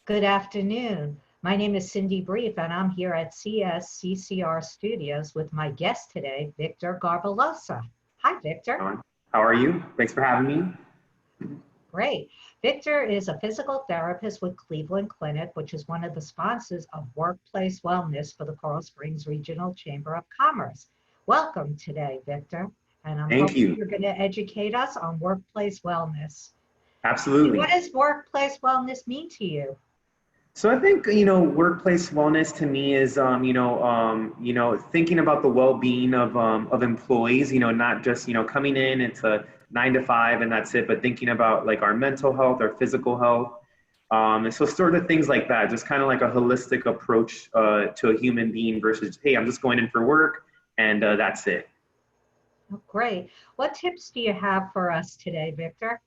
Good afternoon. My name is Cindy Brief, and I'm here at CSCCR Studios with my guest today, Victor Garbalosa. Hi, Victor. How are you? Thanks for having me. Great. Victor is a physical therapist with Cleveland Clinic, which is one of the sponsors of Workplace Wellness for the Coral Springs Regional Chamber of Commerce. Welcome today, Victor. And I'm Thank hoping you. you're going to educate us on workplace wellness. What Absolutely. does workplace wellness mean to you? So I think, workplace wellness to me is, thinking about the well-being of employees, not just, coming in, it's a 9 to 5 and that's it, but thinking about like our mental health, our physical health. And so sort of things like that, just kind of like a holistic approach to a human being versus, hey, I'm just going in for work and that's it. Oh, great. What tips do you have for us today, Victor?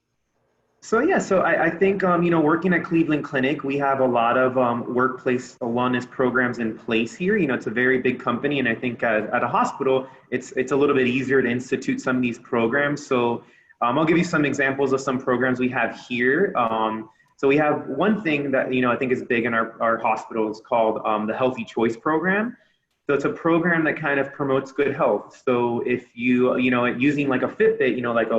So I think working at Cleveland Clinic, we have a lot of workplace wellness programs in place here. It's a very big company, and I think at a hospital, it's a little bit easier to institute some of these programs. So I'll give you some examples of some programs we have here. So we have one thing that I think is big in our hospitals called the Healthy Choice Program. So it's a program that kind of promotes good health. So if using like a Fitbit, like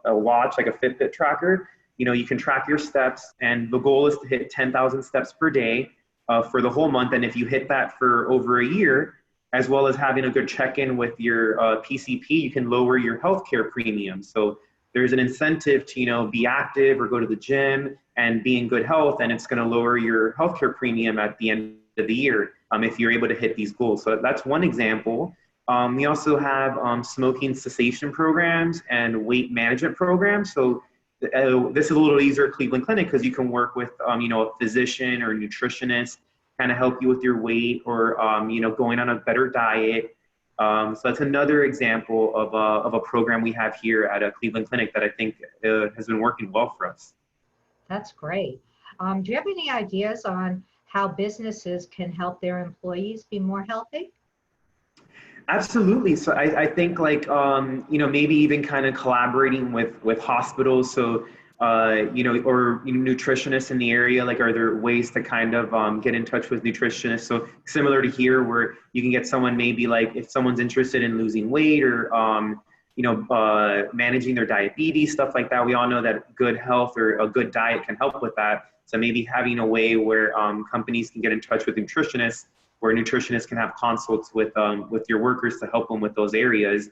a watch, like a Fitbit tracker, you can track your steps, and the goal is to hit 10,000 steps per day for the whole month. And if you hit that for over a year, as well as having a good check-in with your PCP, you can lower your healthcare premium. So there's an incentive to, be active or go to the gym and be in good health, and it's going to lower your healthcare premium at the end of the year if you're able to hit these goals. So that's one example. We also have smoking cessation programs and weight management programs. So this is a little easier at Cleveland Clinic because you can work with, a physician or a nutritionist, kind of help you with your weight or, going on a better diet. So that's another example of a program we have here at a Cleveland Clinic that I think has been working well for us. That's great. Do you have any ideas on how businesses can help their employees be more healthy? Absolutely. So I think like, maybe even kind of collaborating with hospitals. So, or nutritionists in the area, like, are there ways to kind of get in touch with nutritionists? So similar to here where you can get someone, maybe like if someone's interested in losing weight or, managing their diabetes, stuff like that. We all know that good health or a good diet can help with that. So maybe having a way where companies can get in touch with nutritionists, where nutritionists can have consults with your workers to help them with those areas.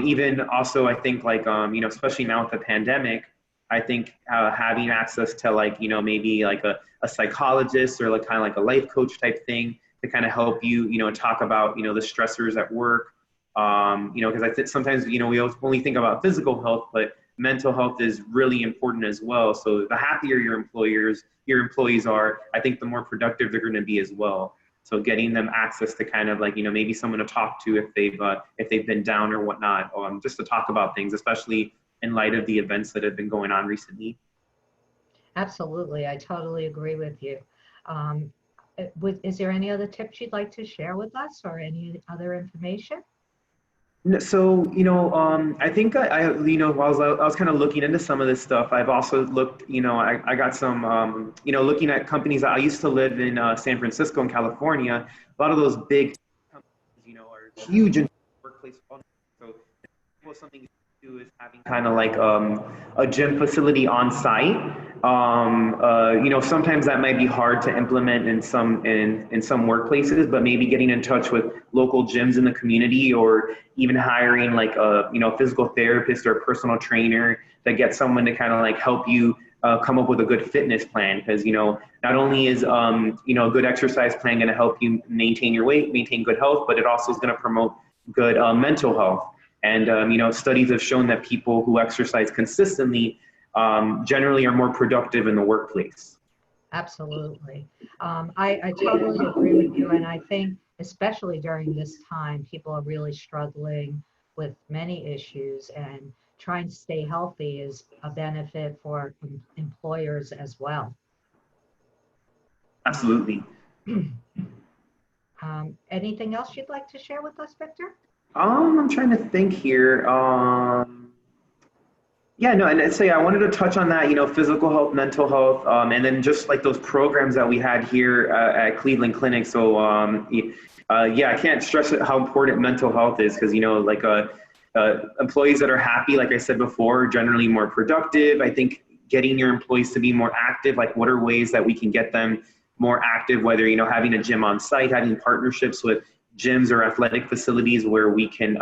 Even also, I think like, especially now with the pandemic, I think having access to like, maybe like a psychologist or like kind of like a life coach type thing to kind of help you, talk about, the stressors at work. Because I think sometimes, we only think about physical health, but mental health is really important as well. So the happier your employees are, I think the more productive they're going to be as well. So getting them access to kind of like, maybe someone to talk to if they've been down or whatnot, just to talk about things, especially in light of the events that have been going on recently. Absolutely. I totally agree with you. Is there any other tips you'd like to share with us or any other information? So, I think while I was kind of looking into some of this stuff, I've also looked, I got some, looking at companies. I used to live in San Francisco in California. A lot of those big companies, are huge in workplace wellness. So something you do is having kind of like a gym facility on site. Sometimes that might be hard to implement in some workplaces, but maybe getting in touch with local gyms in the community, or even hiring like a physical therapist or a personal trainer that gets someone to kind of like help you come up with a good fitness plan. Because not only is a good exercise plan going to help you maintain your weight, maintain good health, but it also is going to promote good mental health. And studies have shown that people who exercise consistently generally are more productive in the workplace. Absolutely. I totally agree with you. And I think, especially during this time, people are really struggling with many issues, and trying to stay healthy is a benefit for employers as well. Absolutely. Anything else you'd like to share with us, Victor? I'm trying to think here. Yeah, no, and so yeah, I wanted to touch on that, physical health, mental health, and then just like those programs that we had here at Cleveland Clinic. So, yeah, I can't stress it how important mental health is because, like employees that are happy, like I said before, are generally more productive. I think getting your employees to be more active, like what are ways that we can get them more active, whether, having a gym on site, having partnerships with gyms or athletic facilities where we can,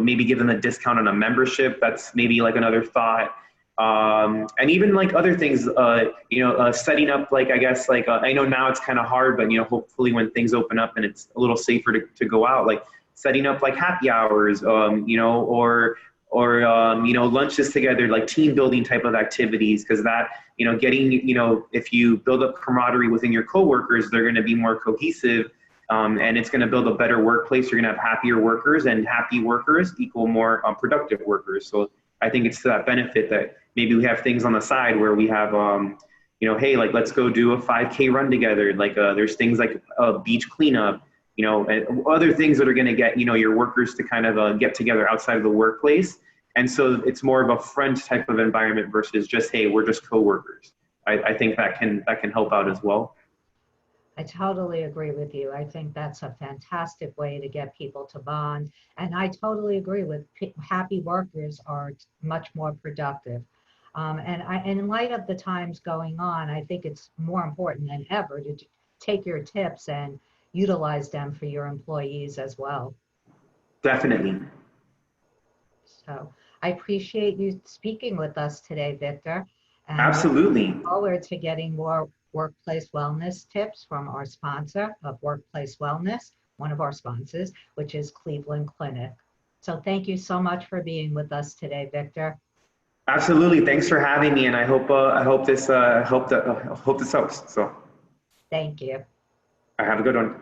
maybe give them a discount on a membership. That's maybe like another thought. And even like other things, setting up like, I guess, like, I know now it's kind of hard, but, hopefully when things open up and it's a little safer to go out, like setting up like happy hours, or lunches together, like team building type of activities. Cause that, getting, if you build up camaraderie within your coworkers, they're going to be more cohesive. And it's going to build a better workplace. You're going to have happier workers, and happy workers equal more productive workers. So I think it's to that benefit that maybe we have things on the side where we have, hey, like let's go do a 5K run together. Like there's things like beach cleanup, and other things that are going to get, your workers to kind of get together outside of the workplace. And so it's more of a friend type of environment versus just, hey, we're just coworkers. I think that can help out as well. I totally agree with you. I think that's a fantastic way to get people to bond. And I totally agree with happy workers are much more productive. And in light of the times going on, I think it's more important than ever to take your tips and utilize them for your employees as well. Definitely. So I appreciate you speaking with us today, Victor. And look Absolutely. forward to getting more workplace wellness tips from our sponsor of Workplace Wellness, one of our sponsors, which is Cleveland Clinic. So thank you so much for being with us today, Victor. Absolutely. Thanks for having me, and I hope this helps. So Thank you. have a good one.